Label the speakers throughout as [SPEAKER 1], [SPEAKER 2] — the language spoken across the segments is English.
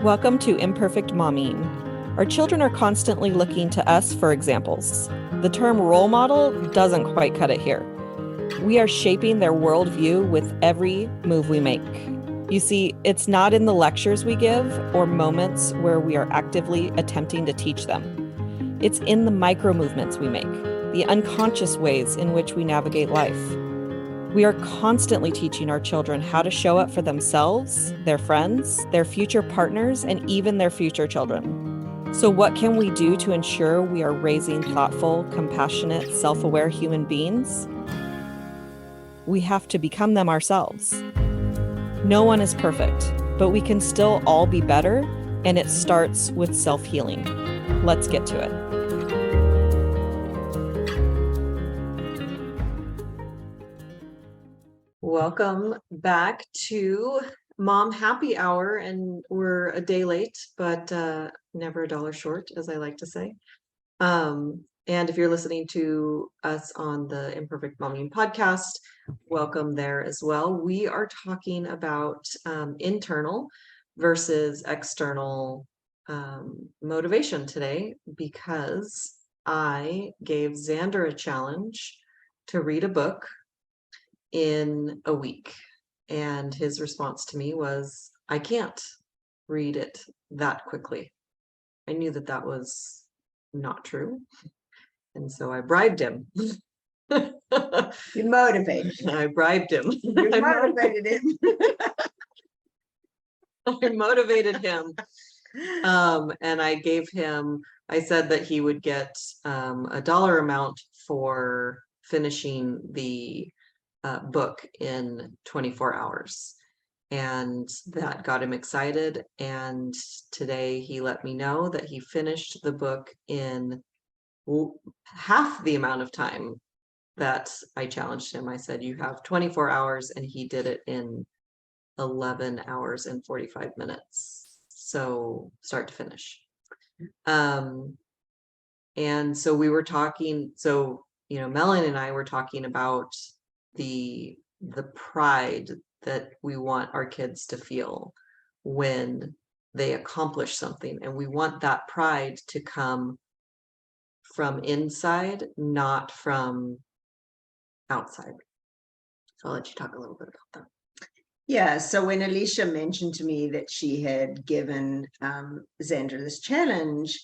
[SPEAKER 1] Welcome to Imperfect Momming. Our children are constantly looking to us for examples. The term role model doesn't quite cut it here. We are shaping their worldview with every move we make. You see, it's not in the lectures we give or moments where we are actively attempting to teach them. It's in the micro movements we make, the unconscious ways in which we navigate life. We are constantly teaching our children how to show up for themselves, their friends, their future partners, and even their future children. So what can we do to ensure we are raising thoughtful, compassionate, self-aware human beings? We have to become them ourselves. No one is perfect, but we can still all be better, and it starts with self-healing. Let's get to it. Welcome back to Mom Happy Hour, and we're a day late, but never a dollar short, as I like to say. And if you're listening to us on the Imperfect Momming podcast, welcome there as well. We are talking about internal versus external motivation today, because I gave Xander a challenge to read a book in a week, and his response to me was, I can't read it that quickly. I knew that that was not true, and so I bribed him.
[SPEAKER 2] You motivated him.
[SPEAKER 1] I bribed him.
[SPEAKER 2] You motivated him.
[SPEAKER 1] I motivated him. And I gave him, I said that he would get a dollar amount for finishing the book in 24 hours. And that got him excited. And today he let me know that he finished the book in half the amount of time that I challenged him. I said, you have 24 hours, and he did it in 11 hours and 45 minutes. So start to finish. And so we were talking, so, Melanie and I were talking about the pride that we want our kids to feel when they accomplish something, and we want that pride to come from inside, not from outside. So I'll let you talk a little bit about that.
[SPEAKER 2] Yeah, so when Alicia mentioned to me that she had given Xander this challenge,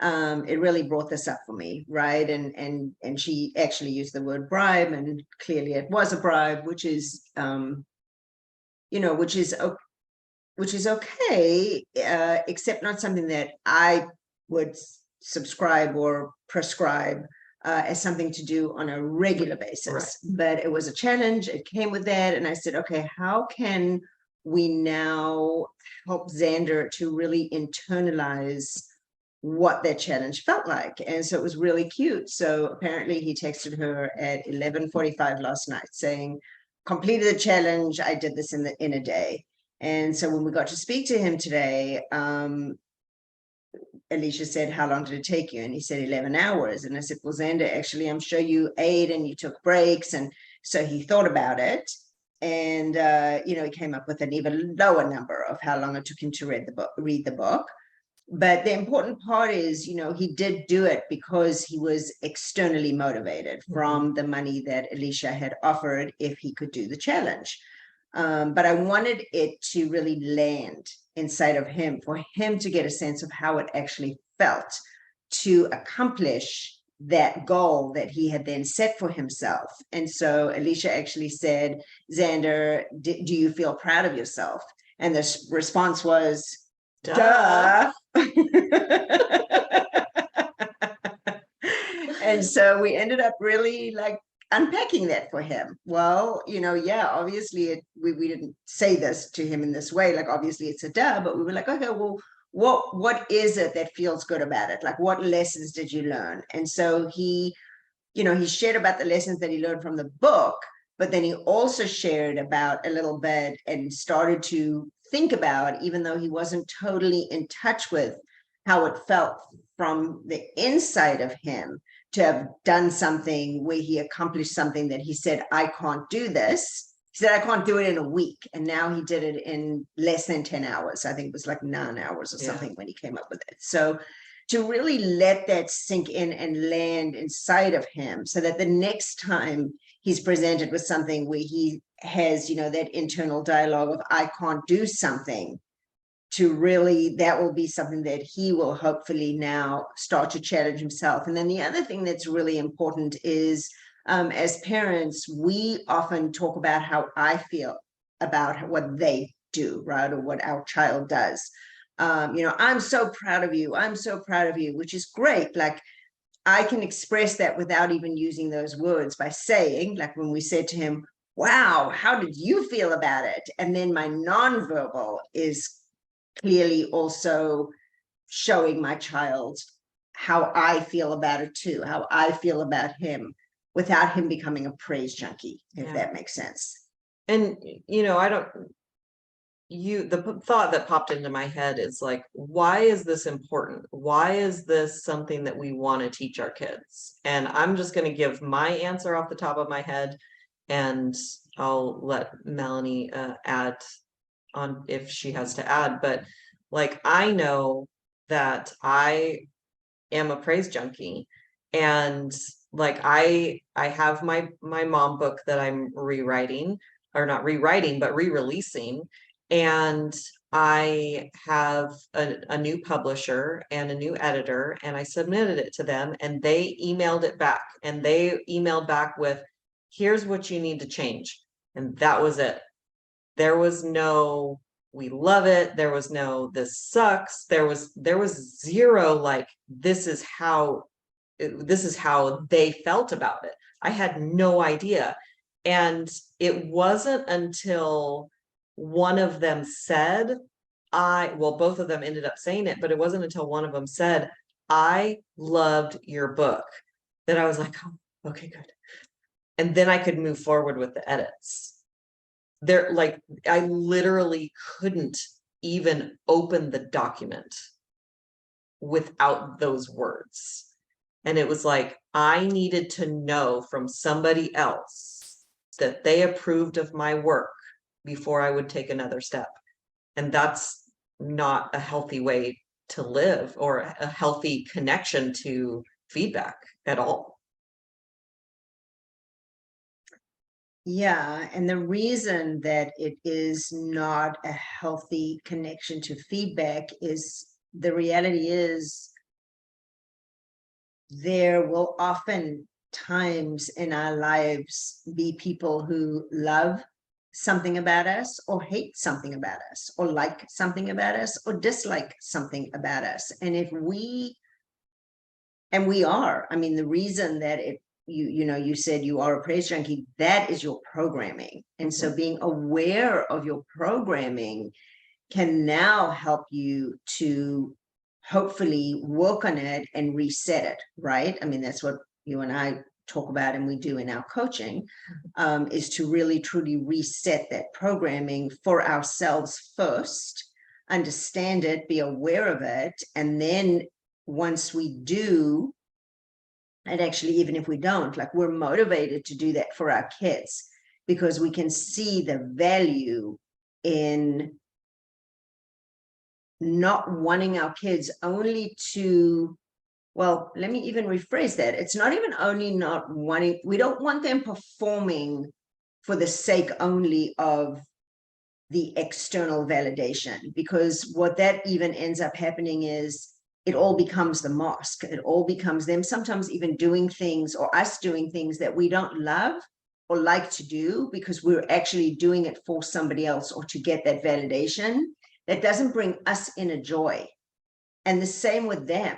[SPEAKER 2] it really brought this up for me, right? And she actually used the word bribe, and clearly it was a bribe, which is which is okay, except not something that I would subscribe or prescribe as something to do on a regular basis.
[SPEAKER 1] Right.
[SPEAKER 2] But it was a challenge. It came with that, and I said, okay, how can we now help Xander to really internalize what that challenge felt like? And so it was really cute. So apparently he texted her at 11:45 last night saying, completed the challenge, I did this in a day. And so when we got to speak to him today, Alicia said, how long did it take you? And he said 11 hours. And I said, well, Xander, actually, I'm sure you ate and you took breaks. And so he thought about it. And, he came up with an even lower number of how long it took him to read the book. But the important part is, he did do it because he was externally motivated from the money that Alicia had offered if he could do the challenge. But I wanted it to really land inside of him, for him to get a sense of how it actually felt to accomplish that goal that he had then set for himself. And so Alicia actually said, Xander, do you feel proud of yourself? And the response was, duh. And so we ended up really unpacking that for him. Well, yeah, obviously we didn't say this to him in this way, obviously it's a duh, but we were like, okay, well, what is it that feels good about it? What lessons did you learn? And so he shared about the lessons that he learned from the book, but then he also shared about a little bit and started to think about, even though he wasn't totally in touch with how it felt from the inside of him, to have done something where he accomplished something that he said, I can't do this. He said, I can't do it in a week. And now he did it in less than 10 hours. I think it was like 9 hours or something when he came up with it. So to really let that sink in and land inside of him so that the next time he's presented with something where he has, you know, that internal dialogue of, I can't do something, to really, that will be something that he will hopefully now start to challenge himself. And then the other thing that's really important is, as parents, we often talk about how I feel about what they do, right? Or what our child does. You know, I'm so proud of you. I'm so proud of you, which is great. Like, I can express that without even using those words by saying, like when we said to him, wow, how did you feel about it? And then my nonverbal is clearly also showing my child how I feel about it too, how I feel about him, without him becoming a praise junkie, if that makes sense.
[SPEAKER 1] And, you know, the thought that popped into my head is like, why is this important? Why is this something that we want to teach our kids? And I'm just going to give my answer off the top of my head, and I'll let Melanie add on if she has to add. But like, I know that I am a praise junkie, and like I have my mom book that I'm rewriting, or not rewriting, but re-releasing. And I have a new publisher and a new editor, and I submitted it to them, and they emailed it back, and they emailed back with, here's what you need to change. And that was it. There was no, we love it. There was no, this sucks. There was zero, like, this is how they felt about it. I had no idea. And it wasn't until one of them said, well, both of them ended up saying it, but it wasn't until one of them said, I loved your book, that I was like, oh, okay, good. And then I could move forward with the edits. Like, I literally couldn't even open the document without those words. And it was like, I needed to know from somebody else that they approved of my work before I would take another step. And that's not a healthy way to live, or a healthy connection to feedback at all.
[SPEAKER 2] Yeah, and the reason that it is not a healthy connection to feedback is, the reality is, there will often times in our lives be people who love something about us, or hate something about us, or like something about us, or dislike something about us. And if we, and we are, I mean, the reason that you know, you said you are a praise junkie, that is your programming. And so being aware of your programming can now help you to hopefully work on it and reset it, right? I mean, that's what you and I talk about, and we do in our coaching, is to really truly reset that programming for ourselves first, understand it, be aware of it, and then once we do, and actually even if we don't, like, we're motivated to do that for our kids, because we can see the value in not wanting our kids only to, well, let me even rephrase that. It's not even only not wanting, we don't want them performing for the sake only of the external validation, because what that even ends up happening is, it all becomes the mask. It all becomes them sometimes even doing things, or us doing things that we don't love or like to do, because we're actually doing it for somebody else, or to get that validation that doesn't bring us inner joy. And the same with them.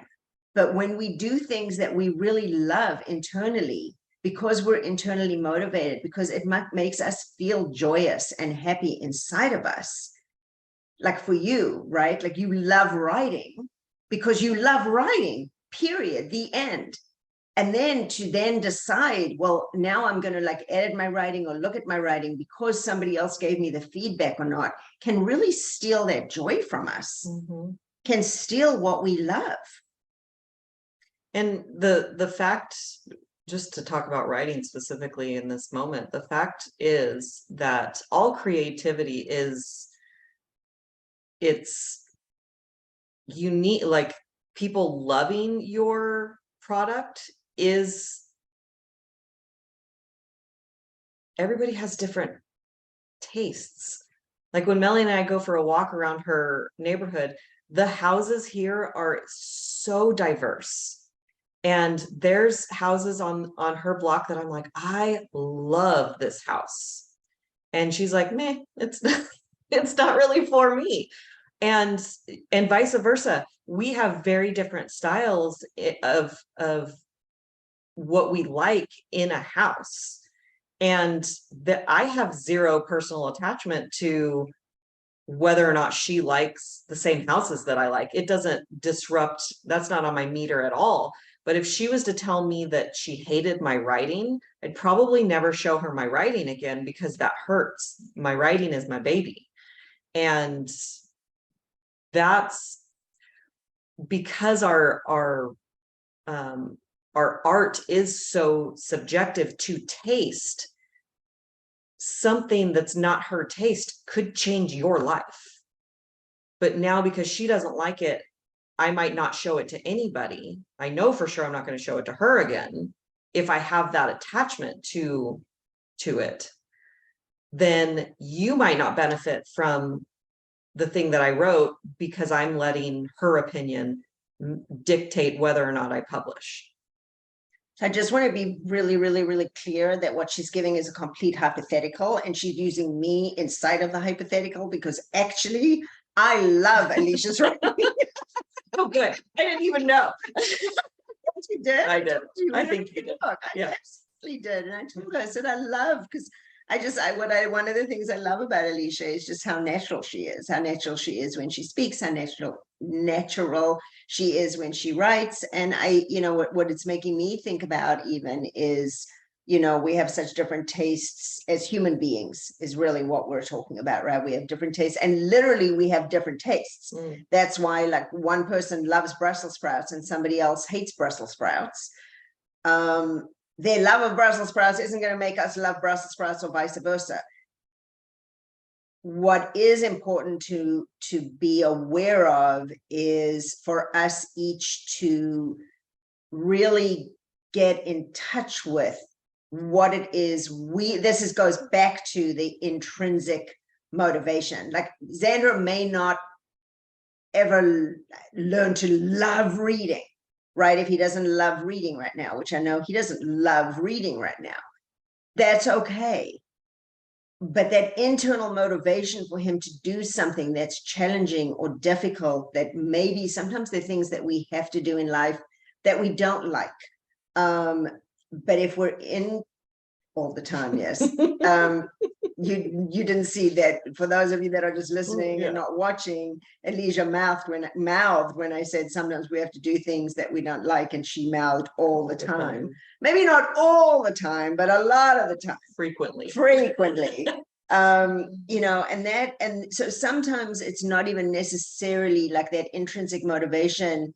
[SPEAKER 2] But when we do things that we really love internally, because we're internally motivated, because it makes us feel joyous and happy inside of us. Like for you, right? Like, you love writing because you love writing, period, the end. And then to then decide, well, now I'm going to like edit my writing or look at my writing because somebody else gave me the feedback or not, can really steal that joy from us, can steal what we love.
[SPEAKER 1] And the fact, just to talk about writing specifically in this moment, the fact is that all creativity is, it's unique, like people loving your product is, everybody has different tastes. Like when Melanie and I go for a walk around her neighborhood, the houses here are so diverse. And there's houses on her block that I'm like, I love this house. And she's like, meh, it's not, it's not really for me. And vice versa. We have very different styles of what we like in a house. And that I have zero personal attachment to whether or not she likes the same houses that I like. It doesn't disrupt, that's not on my meter at all. But if she was to tell me that she hated my writing, I'd probably never show her my writing again, because that hurts. My writing is my baby. And that's because our art is so subjective to taste. Something that's not her taste could change your life. But now, because she doesn't like it, I might not show it to anybody. I know for sure I'm not going to show it to her again. If I have that attachment to it, then you might not benefit from the thing that I wrote, because I'm letting her opinion dictate whether or not I publish.
[SPEAKER 2] I just want to be really, really, really clear that what she's giving is a complete hypothetical, and she's using me inside of the hypothetical, because actually I love Alicia's writing.
[SPEAKER 1] Oh, good. I didn't even know.
[SPEAKER 2] You did?
[SPEAKER 1] I did. I think you did.
[SPEAKER 2] Yeah, absolutely did. And I told her, I said, I love, because one of the things I love about Alicia is just how natural she is when she speaks, how natural she is when she writes. And what it's making me think about even is, we have such different tastes as human beings, is really what we're talking about, right? We have different tastes, and literally we have different tastes. That's why, like, one person loves Brussels sprouts and somebody else hates Brussels sprouts. Their love of Brussels sprouts isn't going to make us love Brussels sprouts, or vice versa. What is important to be aware of is for us each to really get in touch with what it is goes back to the intrinsic motivation. Like, Xander may not ever learn to love reading, right? If he doesn't love reading right now, which I know he doesn't love reading right now, that's okay. But that internal motivation for him to do something that's challenging or difficult, that maybe sometimes they're things that we have to do in life that we don't like. But if we're in all the time, yes. You didn't see that. For those of you that are just listening and not watching, Alicia mouthed when I said sometimes we have to do things that we don't like, and she mouthed all the time. Maybe not all the time, but a lot of the time. Frequently. And so sometimes it's not even necessarily like that intrinsic motivation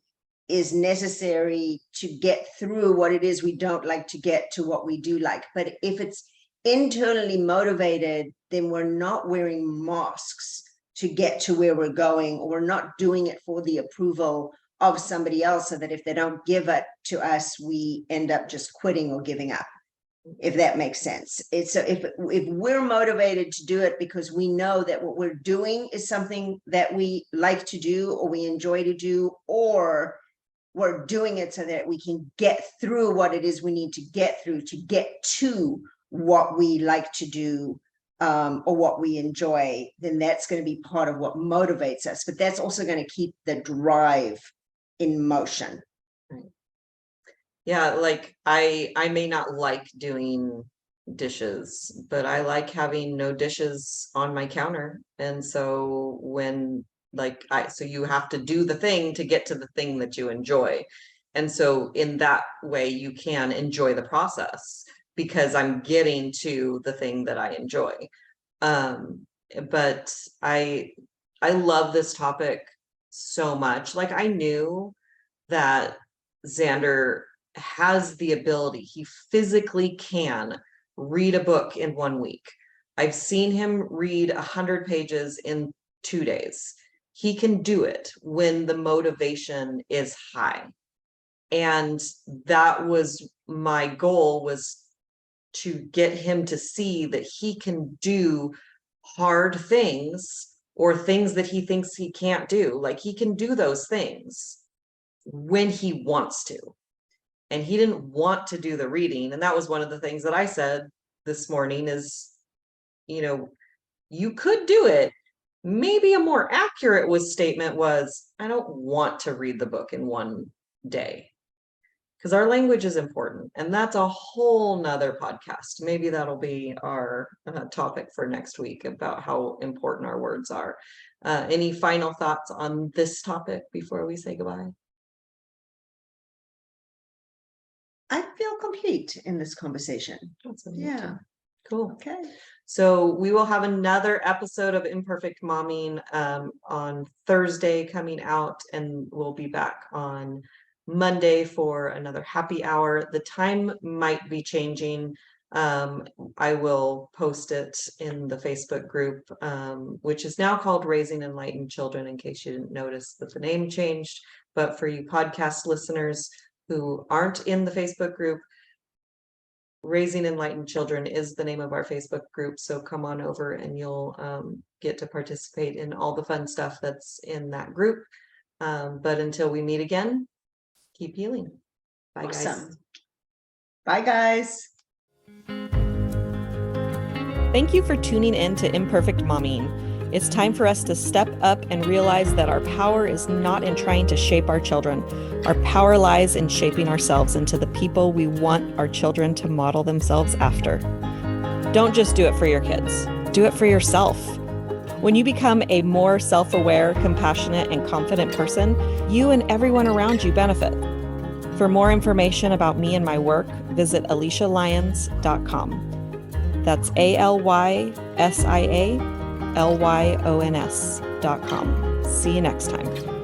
[SPEAKER 2] is necessary to get through what it is we don't like to get to what we do like. But if it's internally motivated, then we're not wearing masks to get to where we're going, or we're not doing it for the approval of somebody else, so that if they don't give it to us, we end up just quitting or giving up, if that makes sense. It's so if we're motivated to do it because we know that what we're doing is something that we like to do, or we enjoy to do, or we're doing it so that we can get through what it is we need to get through to get to what we like to do, or what we enjoy, then that's going to be part of what motivates us. But that's also going to keep the drive in motion.
[SPEAKER 1] Yeah, like I may not like doing dishes, but I like having no dishes on my counter. And so when so you have to do the thing to get to the thing that you enjoy. And so in that way you can enjoy the process, because I'm getting to the thing that I enjoy. But I love this topic so much. Like, I knew that Xander has the ability, he physically can read a book in 1 week. I've seen him read 100 pages in 2 days. He can do it when the motivation is high. And that was my goal, was to get him to see that he can do hard things, or things that he thinks he can't do. Like, he can do those things when he wants to. And he didn't want to do the reading. And that was one of the things that I said this morning is, you could do it. Maybe a more accurate statement was, I don't want to read the book in 1 day. Because our language is important. And that's a whole nother podcast. Maybe that'll be our topic for next week, about how important our words are. Any final thoughts on this topic before we say goodbye?
[SPEAKER 2] I feel complete in this conversation. Yeah.
[SPEAKER 1] Cool.
[SPEAKER 2] Okay.
[SPEAKER 1] So we will have another episode of Imperfect Momming on Thursday coming out, and we'll be back on Monday for another happy hour. The time might be changing. I will post it in the Facebook group, which is now called Raising Enlightened Children, in case you didn't notice that the name changed. But for you podcast listeners who aren't in the Facebook group, Raising Enlightened Children is the name of our Facebook group. So come on over and you'll get to participate in all the fun stuff that's in that group. But until we meet again, keep healing. Bye,
[SPEAKER 2] Awesome.
[SPEAKER 1] guys.
[SPEAKER 2] Bye, guys.
[SPEAKER 3] Thank you for tuning in to Imperfect Momming. It's time for us to step up and realize that our power is not in trying to shape our children. Our power lies in shaping ourselves into the people we want our children to model themselves after. Don't just do it for your kids. Do it for yourself. When you become a more self-aware, compassionate, and confident person, you and everyone around you benefit. For more information about me and my work, visit AliciaLyons.com. That's ALYSIALYONS.com. See you next time.